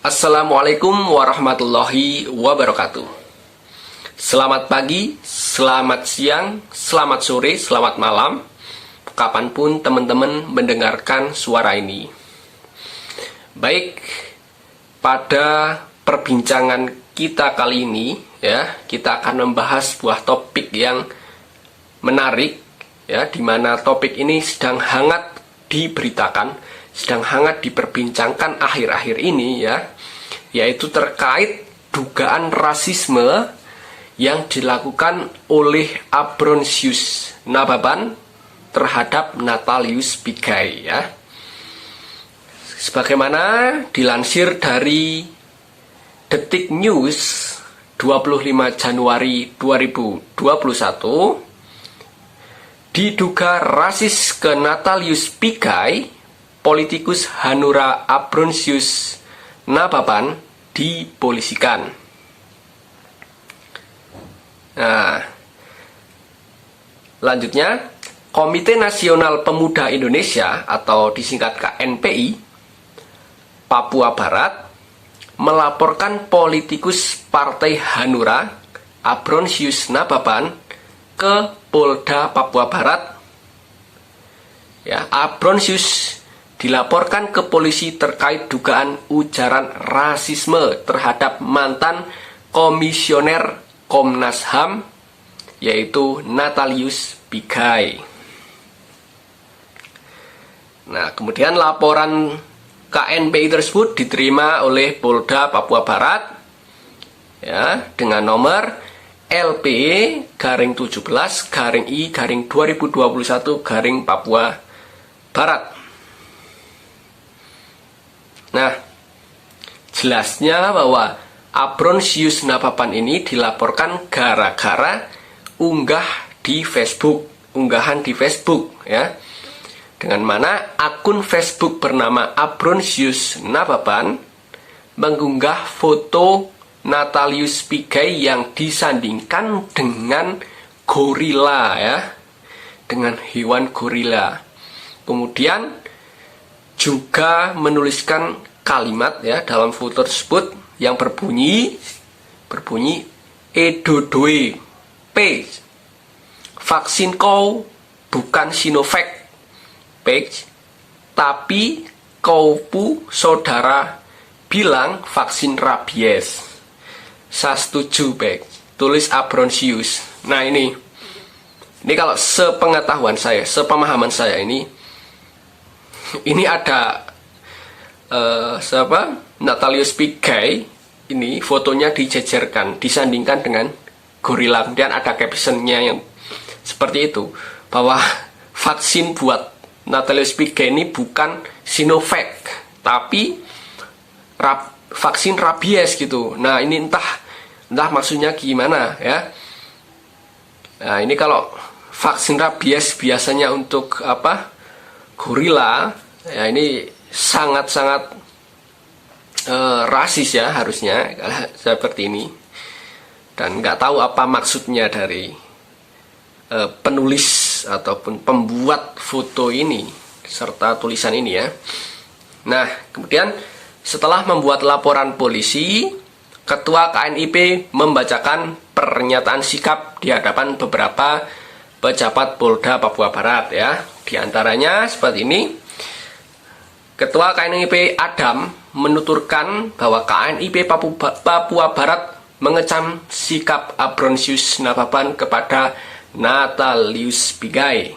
Assalamualaikum warahmatullahi wabarakatuh. Selamat pagi, selamat siang, selamat sore, selamat malam, kapanpun teman-teman mendengarkan suara ini. Baik, pada perbincangan kita kali ini, kita akan membahas sebuah topik yang menarik, di mana topik ini sedang hangat diberitakan, sedang hangat diperbincangkan akhir-akhir ini, yaitu terkait dugaan rasisme yang dilakukan oleh Ambrosius Nababan terhadap Natalius Pigai, Sebagaimana dilansir dari Detik News 25 Januari 2021, diduga rasis ke Natalius Pigai, politikus Hanura Ambrosius Nababan dipolisikan. Nah, lanjutnya, Komite Nasional Pemuda Indonesia atau disingkat KNPI Papua Barat melaporkan politikus Partai Hanura Ambrosius Nababan ke Polda Papua Barat. Ambrosius dilaporkan ke polisi terkait dugaan ujaran rasisme terhadap mantan komisioner Komnas HAM, yaitu Natalius Pigai. Nah, kemudian laporan KNPI tersebut diterima oleh Polda Papua Barat, dengan nomor LP-17-I-2021-Papua Barat. Nah, jelasnya bahwa Ambrosius Nababan ini dilaporkan gara-gara unggahan di Facebook, dengan mana akun Facebook bernama Ambrosius Nababan mengunggah foto Natalius Pigai yang disandingkan dengan gorila, dengan hewan gorila. Kemudian juga menuliskan kalimat dalam foto tersebut yang berbunyi Edodoe page, vaksin kau bukan Sinovac page, tapi kau saudara bilang vaksin rabies. Saya setuju page, tulis Ambrosius. Nah, ini kalau sepengetahuan saya, sepemahaman saya, ini ada Natalius Pigai ini fotonya dijejerkan, disandingkan dengan gorila. Kemudian ada captionnya yang seperti itu, bahwa vaksin buat Natalius Pigai ini bukan Sinovac, tapi vaksin rabies gitu. Nah, ini entah maksudnya gimana, Nah, ini kalau vaksin rabies biasanya untuk gorila, ini sangat-sangat rasis harusnya seperti ini. Dan nggak tahu apa maksudnya dari penulis ataupun pembuat foto ini serta tulisan ini, Nah, kemudian setelah membuat laporan polisi, Ketua KNIP membacakan pernyataan sikap di hadapan beberapa pejabat Polda Papua Barat, Di antaranya seperti ini. Ketua KNIP Adam menuturkan bahwa KNIP Papua Barat mengecam sikap Ambrosius Nababan kepada Natalius Pigai.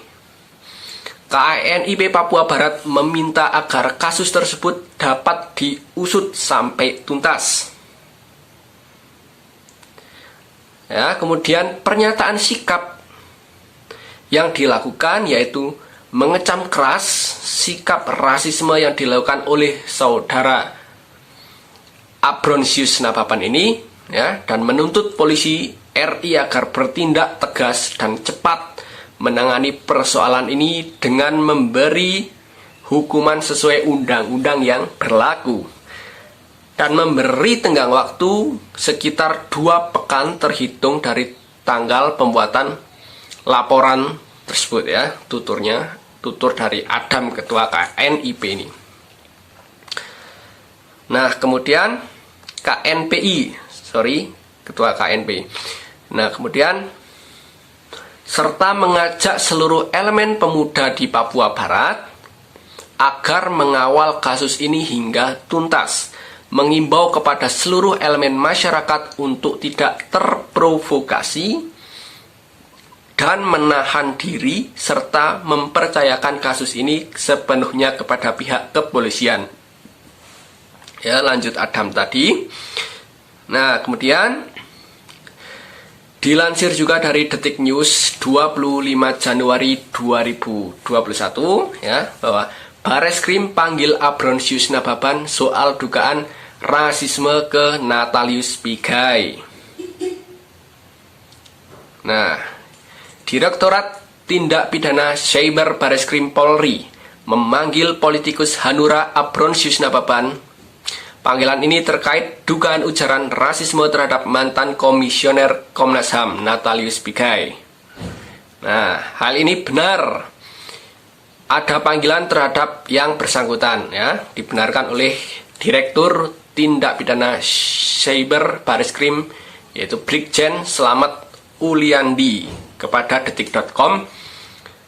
KNIP Papua Barat meminta agar kasus tersebut dapat diusut sampai tuntas. Kemudian pernyataan sikap yang dilakukan yaitu mengecam keras sikap rasisme yang dilakukan oleh saudara Ambrosius Nababan ini, dan menuntut polisi RI agar bertindak tegas dan cepat menangani persoalan ini dengan memberi hukuman sesuai undang-undang yang berlaku dan memberi tenggang waktu sekitar 2 pekan terhitung dari tanggal pembuatan laporan tersebut, tutur dari Adam, Ketua KNIP ini. Nah, kemudian Ketua KNPI. Nah, kemudian serta mengajak seluruh elemen pemuda di Papua Barat agar mengawal kasus ini hingga tuntas, mengimbau kepada seluruh elemen masyarakat untuk tidak terprovokasi dan menahan diri serta mempercayakan kasus ini sepenuhnya kepada pihak kepolisian. Ya, lanjut Adam tadi. Nah, kemudian dilansir juga dari Detik News 25 Januari 2021 ya, bahwa Bareskrim panggil Abrosius Nababan soal dugaan rasisme ke Natalius Pigai. Nah, Direktorat Tindak Pidana Cyber Bareskrim Polri memanggil politikus Hanura Abrosius Nababan. Panggilan ini terkait dugaan ujaran rasisme terhadap mantan komisioner Komnas HAM Natalius Pigai. Nah, hal ini benar. Ada panggilan terhadap yang bersangkutan, ya, dibenarkan oleh Direktur Tindak Pidana Cyber Bareskrim, yaitu Brigjen Slamet Uliandi, kepada detik.com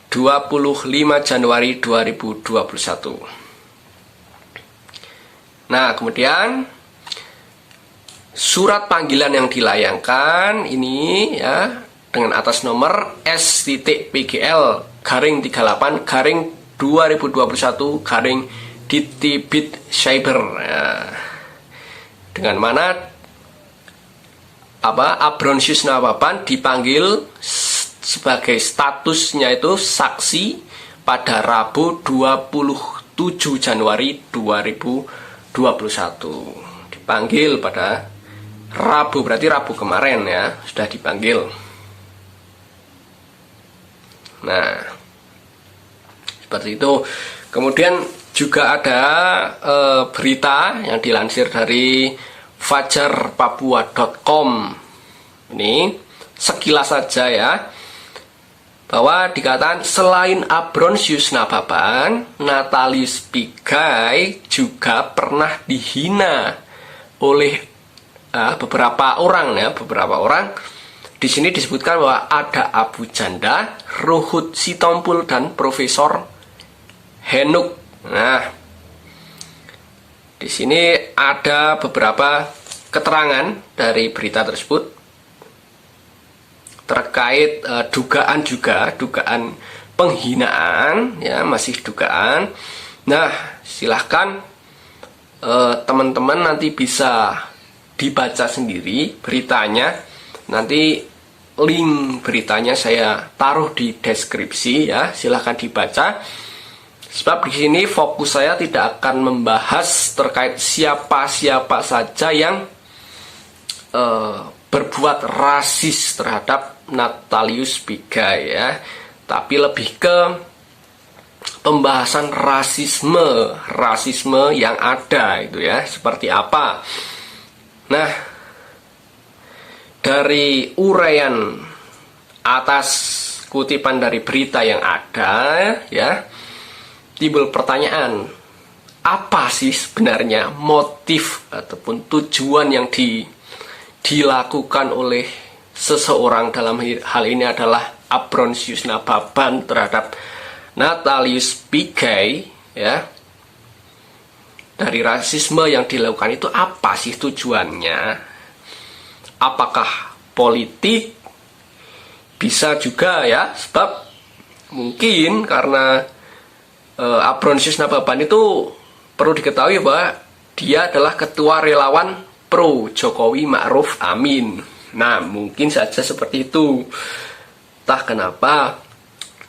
25 Januari 2021. Nah, kemudian surat panggilan yang dilayangkan ini ya dengan atas nomor S.PGL-38-2021- Cyber. Ya. Dengan mana Abrosius Nababan dipanggil sebagai statusnya itu saksi pada Rabu 27 Januari 2021. Dipanggil pada Rabu, berarti Rabu kemarin ya, sudah dipanggil. Nah, seperti itu. Kemudian juga ada berita yang dilansir dari fajarpapua.com. Ini sekilas saja ya, bahwa dikatakan selain Abrosius Nababan, Natalius Pigai juga pernah dihina oleh beberapa orang ya, beberapa orang. Di sini disebutkan bahwa ada Abu Janda, Ruhut Sitompul, dan Profesor Henuk. Nah, di sini ada beberapa keterangan dari berita tersebut terkait dugaan penghinaan ya, masih dugaan. Nah, silahkan teman-teman nanti bisa dibaca sendiri beritanya. Nanti link beritanya saya taruh di deskripsi ya, silahkan dibaca. Sebab di sini fokus saya tidak akan membahas terkait siapa-siapa saja yang berbuat rasis terhadap Natalius Pigai ya, tapi lebih ke pembahasan rasisme yang ada itu ya, seperti apa. Nah, dari uraian atas kutipan dari berita yang ada ya, timbul pertanyaan, apa sih sebenarnya motif ataupun tujuan yang dilakukan oleh seseorang, dalam hal ini adalah Abrosius Nababan, terhadap Natalius Pigai ya. Dari rasisme yang dilakukan itu apa sih tujuannya? Apakah politik? Bisa juga ya, sebab mungkin karena Abrosius Nababan itu perlu diketahui bahwa dia adalah ketua relawan pro Jokowi Ma'ruf Amin. Nah, mungkin saja seperti itu. Entah kenapa.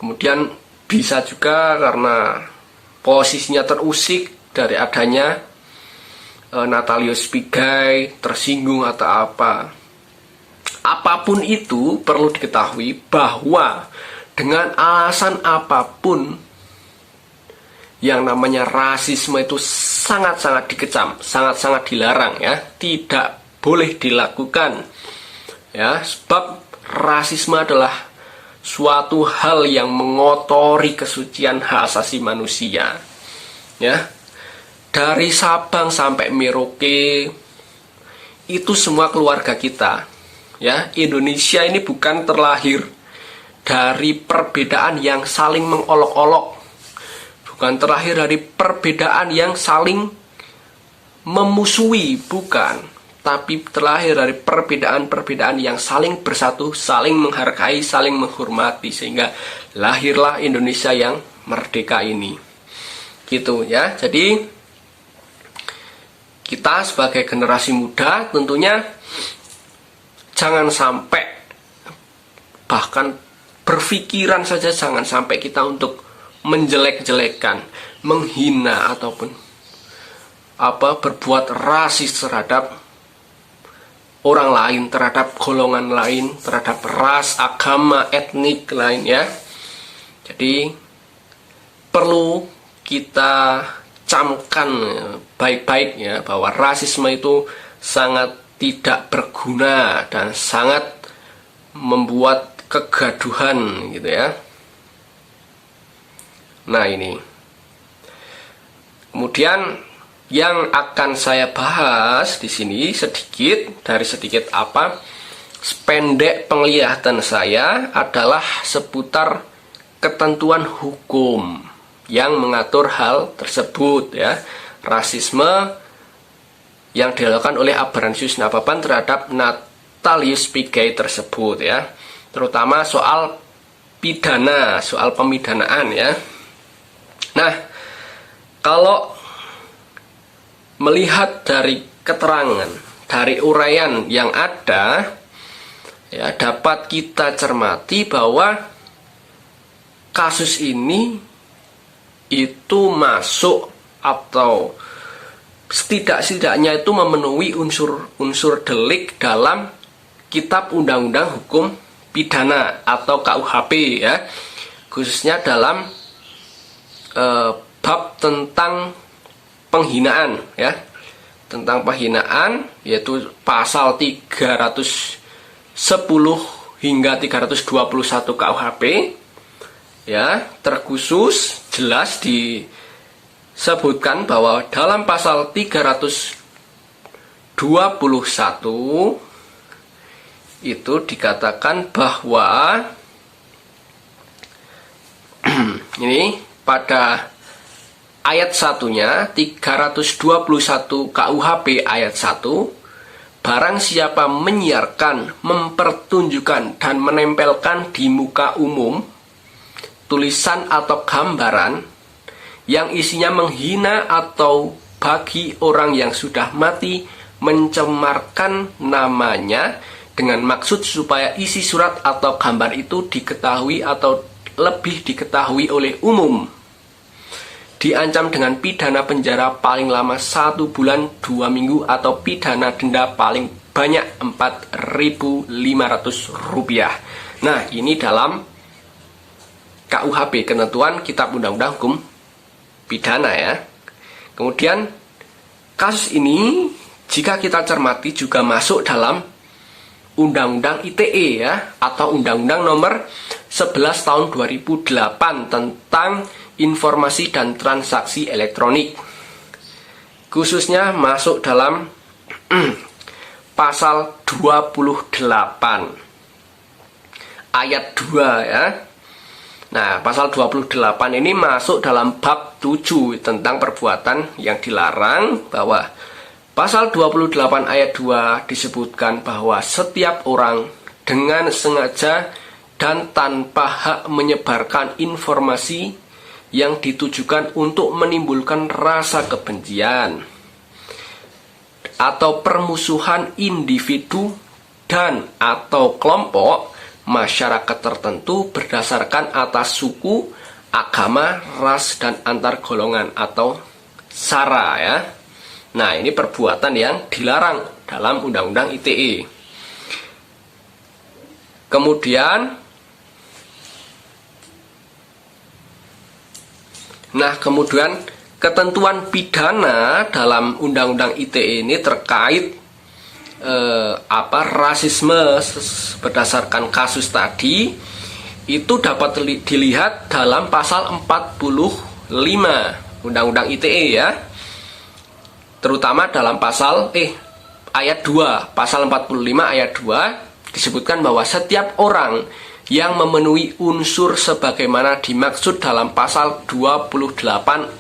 Kemudian bisa juga karena posisinya terusik dari adanya Natalius Pigai, tersinggung atau apa. Apapun itu, perlu diketahui bahwa dengan alasan apapun, yang namanya rasisme itu sangat-sangat dikecam, sangat-sangat dilarang ya, tidak boleh dilakukan ya, sebab rasisme adalah suatu hal yang mengotori kesucian hak asasi manusia ya. dari Sabang sampai Merauke itu semua keluarga kita. Ya, Indonesia ini bukan terlahir dari perbedaan yang saling mengolok-olok, bukan terlahir dari perbedaan yang saling memusuhi, bukan, tapi terlahir dari perbedaan-perbedaan yang saling bersatu, saling menghargai, saling menghormati, sehingga lahirlah Indonesia yang merdeka ini. Gitu ya. Jadi kita sebagai generasi muda tentunya jangan sampai, bahkan berpikiran saja jangan sampai kita untuk menjelek-jelekan, menghina ataupun berbuat rasis terhadap orang lain, terhadap golongan lain, terhadap ras, agama, etnik lain ya. Jadi perlu kita camkan baik-baik ya, bahwa rasisme itu sangat tidak berguna dan sangat membuat kegaduhan gitu ya. Nah ini. Kemudian yang akan saya bahas di sini sedikit sependek penglihatan saya adalah seputar ketentuan hukum yang mengatur hal tersebut ya. Rasisme yang dilakukan oleh Abrahamius Nababan terhadap Natalius Pigai tersebut ya. Terutama soal pidana, soal pemidanaan ya. Nah, kalau melihat dari keterangan, dari uraian yang ada ya, dapat kita cermati bahwa kasus ini itu masuk atau setidak-tidaknya itu memenuhi unsur delik dalam Kitab Undang-Undang Hukum Pidana atau KUHP ya, khususnya dalam bab tentang penghinaan ya, tentang penghinaan, yaitu pasal 310 hingga 321 KUHP ya. Terkhusus jelas disebutkan bahwa dalam pasal 321 itu dikatakan bahwa ini pada ayat satunya 321 KUHP ayat 1, barang siapa menyiarkan, mempertunjukkan dan menempelkan di muka umum tulisan atau gambaran yang isinya menghina atau bagi orang yang sudah mati mencemarkan namanya dengan maksud supaya isi surat atau gambar itu diketahui atau lebih diketahui oleh umum, diancam dengan pidana penjara paling lama 1 bulan 2 minggu atau pidana denda paling banyak Rp4.500. Nah, ini dalam KUHP, ketentuan Kitab Undang-Undang Hukum Pidana ya. Kemudian kasus ini jika kita cermati juga masuk dalam Undang-Undang ITE ya, atau Undang-Undang Nomor 11 Tahun 2008 tentang Informasi dan Transaksi Elektronik. Khususnya masuk dalam pasal 28 ayat 2 ya. Nah, pasal 28 ini masuk dalam bab 7 tentang perbuatan yang dilarang, bahwa pasal 28 ayat 2 disebutkan bahwa setiap orang dengan sengaja dan tanpa hak menyebarkan informasi yang ditujukan untuk menimbulkan rasa kebencian atau permusuhan individu dan atau kelompok masyarakat tertentu berdasarkan atas suku, agama, ras, dan antar golongan atau sara ya. Nah, ini perbuatan yang dilarang dalam Undang-Undang ITE. Kemudian ketentuan pidana dalam Undang-Undang ITE ini terkait rasisme berdasarkan kasus tadi itu dapat dilihat dalam pasal 45 Undang-Undang ITE ya. Terutama dalam ayat 2, pasal 45 ayat 2 disebutkan bahwa setiap orang yang memenuhi unsur sebagaimana dimaksud dalam pasal 28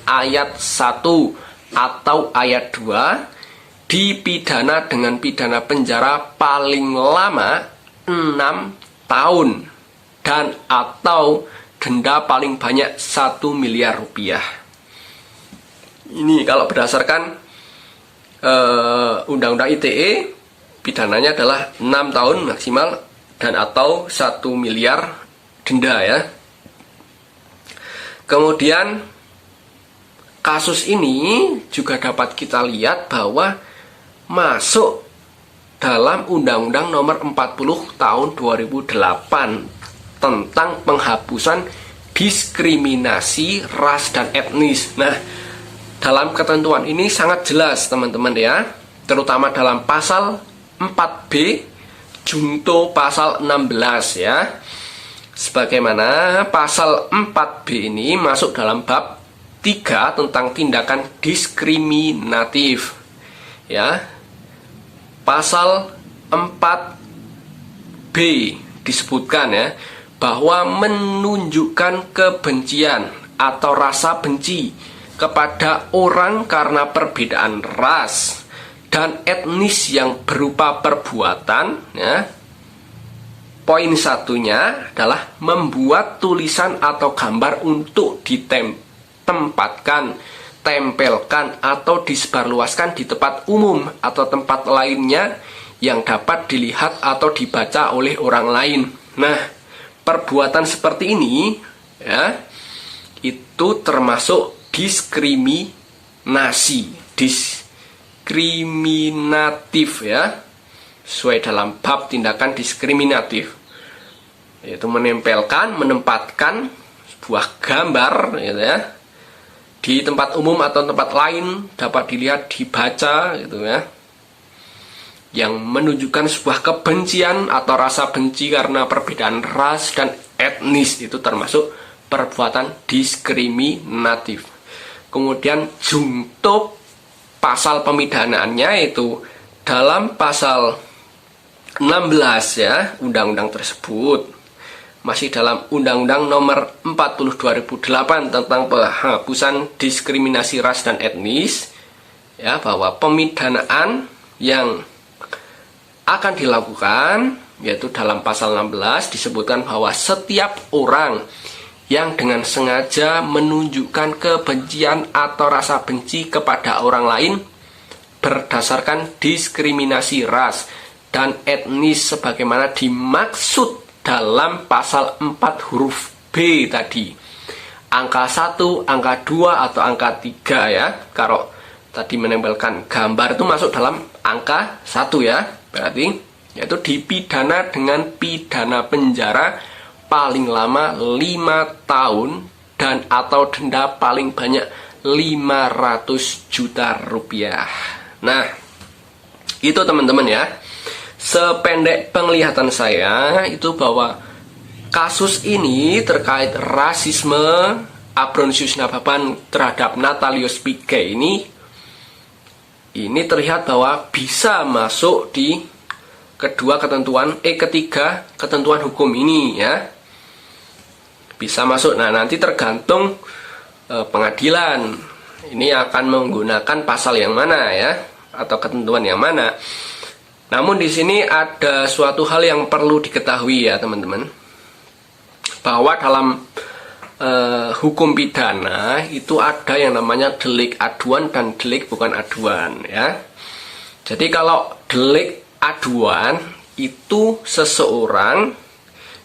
ayat 1 atau ayat 2 dipidana dengan pidana penjara paling lama 6 tahun dan atau denda paling banyak 1 miliar rupiah. Ini kalau berdasarkan Undang-Undang ITE, pidananya adalah 6 tahun maksimal dan atau 1 miliar denda ya. Kemudian kasus ini juga dapat kita lihat bahwa masuk dalam Undang-Undang Nomor 40 Tahun 2008 tentang penghapusan diskriminasi ras dan etnis. Nah, dalam ketentuan ini sangat jelas teman-teman ya, terutama dalam pasal 4B junto pasal 16 ya. Sebagaimana pasal 4B ini masuk dalam bab 3 tentang tindakan diskriminatif. Ya. Pasal 4B disebutkan ya bahwa menunjukkan kebencian atau rasa benci kepada orang karena perbedaan ras dan etnis yang berupa perbuatan ya. Poin satunya adalah membuat tulisan atau gambar untuk ditempatkan, tempelkan atau disebarluaskan di tempat umum atau tempat lainnya yang dapat dilihat atau dibaca oleh orang lain. Nah, perbuatan seperti ini ya itu termasuk diskriminatif ya, sesuai dalam bab tindakan diskriminatif, yaitu menempatkan sebuah gambar gitu ya di tempat umum atau tempat lain dapat dilihat, dibaca gitu ya, yang menunjukkan sebuah kebencian atau rasa benci karena perbedaan ras dan etnis, itu termasuk perbuatan diskriminatif. Kemudian junto pasal pemidanaannya itu dalam pasal 16 ya, undang-undang tersebut masih dalam Undang-Undang Nomor 40 2008 tentang penghapusan diskriminasi ras dan etnis ya, bahwa pemidanaan yang akan dilakukan yaitu dalam pasal 16 disebutkan bahwa setiap orang yang dengan sengaja menunjukkan kebencian atau rasa benci kepada orang lain berdasarkan diskriminasi ras dan etnis sebagaimana dimaksud dalam pasal 4 huruf B tadi. Angka 1, angka 2, atau angka 3 ya. Kalau tadi menempelkan gambar itu masuk dalam angka 1 ya. Berarti yaitu dipidana dengan pidana penjara paling lama 5 tahun dan atau denda paling banyak 500 juta rupiah. Nah, itu teman-teman ya. Sependek penglihatan saya itu bahwa kasus ini terkait rasisme Ambrosius Nababan terhadap Natalius Pigai ini terlihat bahwa bisa masuk di ketiga ketentuan hukum ini ya. Bisa masuk. Nah, nanti tergantung pengadilan ini akan menggunakan pasal yang mana ya, atau ketentuan yang mana. Namun di sini ada suatu hal yang perlu diketahui ya teman-teman, bahwa dalam hukum pidana itu ada yang namanya delik aduan dan delik bukan aduan ya. Jadi kalau delik aduan itu seseorang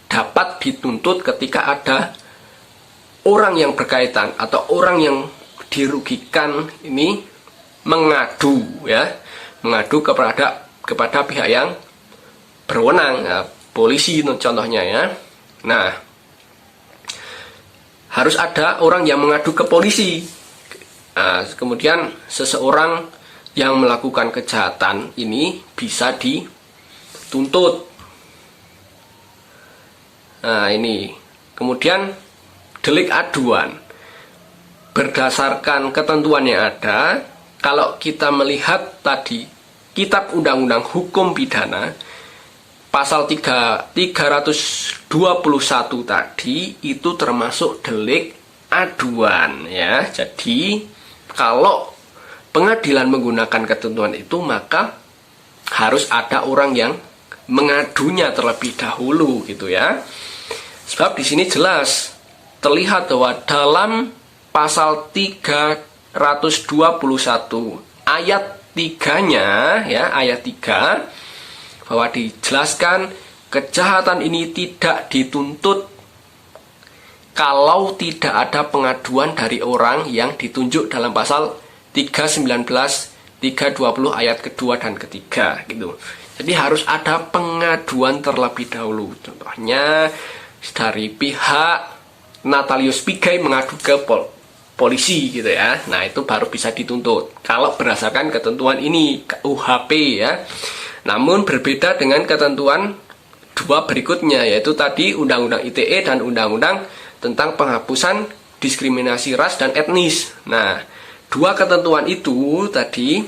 dapat dituntut ketika ada orang yang berkaitan atau orang yang dirugikan ini mengadu ya, mengadu kepada pihak yang berwenang ya, polisi contohnya ya. Nah, harus ada orang yang mengadu ke polisi. Nah, kemudian seseorang yang melakukan kejahatan ini bisa dituntut. Nah, ini kemudian delik aduan berdasarkan ketentuan yang ada kalau kita melihat tadi Kitab Undang-Undang Hukum Pidana pasal 321 tadi itu termasuk delik aduan ya. Jadi kalau pengadilan menggunakan ketentuan itu, maka harus ada orang yang mengadunya terlebih dahulu gitu ya. Sebab di sini jelas terlihat bahwa dalam pasal 321 ayat 3-nya ya, ayat 3, bahwa dijelaskan kejahatan ini tidak dituntut kalau tidak ada pengaduan dari orang yang ditunjuk dalam pasal 319, 320 ayat kedua dan ketiga gitu. Jadi harus ada pengaduan terlebih dahulu. Contohnya dari pihak Natalius Pigai mengadu ke polisi gitu ya. Nah, itu baru bisa dituntut kalau berdasarkan ketentuan ini KUHP ya. Namun berbeda dengan ketentuan dua berikutnya, yaitu tadi Undang-Undang ITE dan Undang-Undang tentang penghapusan diskriminasi ras dan etnis. Nah, dua ketentuan itu tadi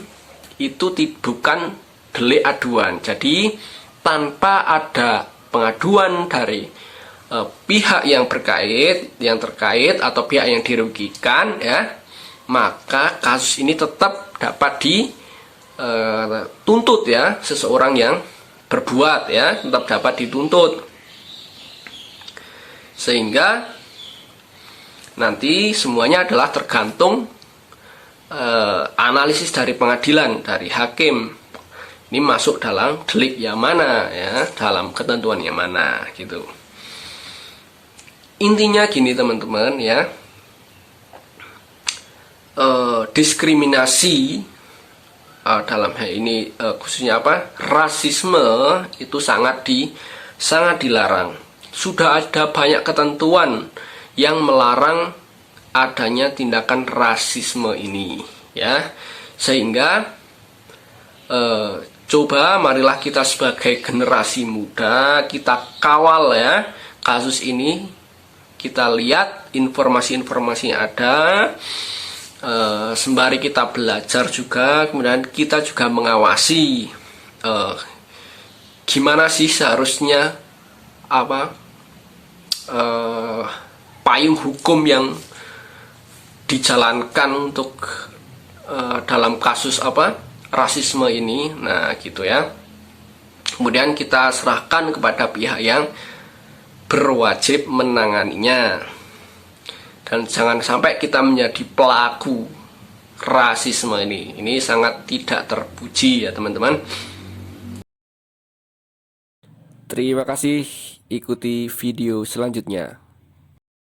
itu bukan delik aduan. Jadi tanpa ada pengaduan dari pihak yang terkait atau pihak yang dirugikan ya, maka kasus ini tetap dapat dituntut ya, seseorang yang berbuat ya tetap dapat dituntut. Sehingga nanti semuanya adalah tergantung analisis dari pengadilan, dari hakim. Ini masuk dalam delik yang mana ya, dalam ketentuan yang mana gitu. Intinya gini teman-teman ya, diskriminasi dalam hal ini khususnya rasisme itu sangat dilarang. Sudah ada banyak ketentuan yang melarang adanya tindakan rasisme ini ya, sehingga coba marilah kita sebagai generasi muda kita kawal ya kasus ini, kita lihat informasi-informasi yang ada, sembari kita belajar juga, kemudian kita juga mengawasi gimana sih seharusnya payung hukum yang dijalankan untuk dalam kasus rasisme ini. Nah gitu ya, kemudian kita serahkan kepada pihak yang berwajib menanganinya, dan jangan sampai kita menjadi pelaku rasisme ini sangat tidak terpuji ya teman-teman. Terima kasih, ikuti video selanjutnya.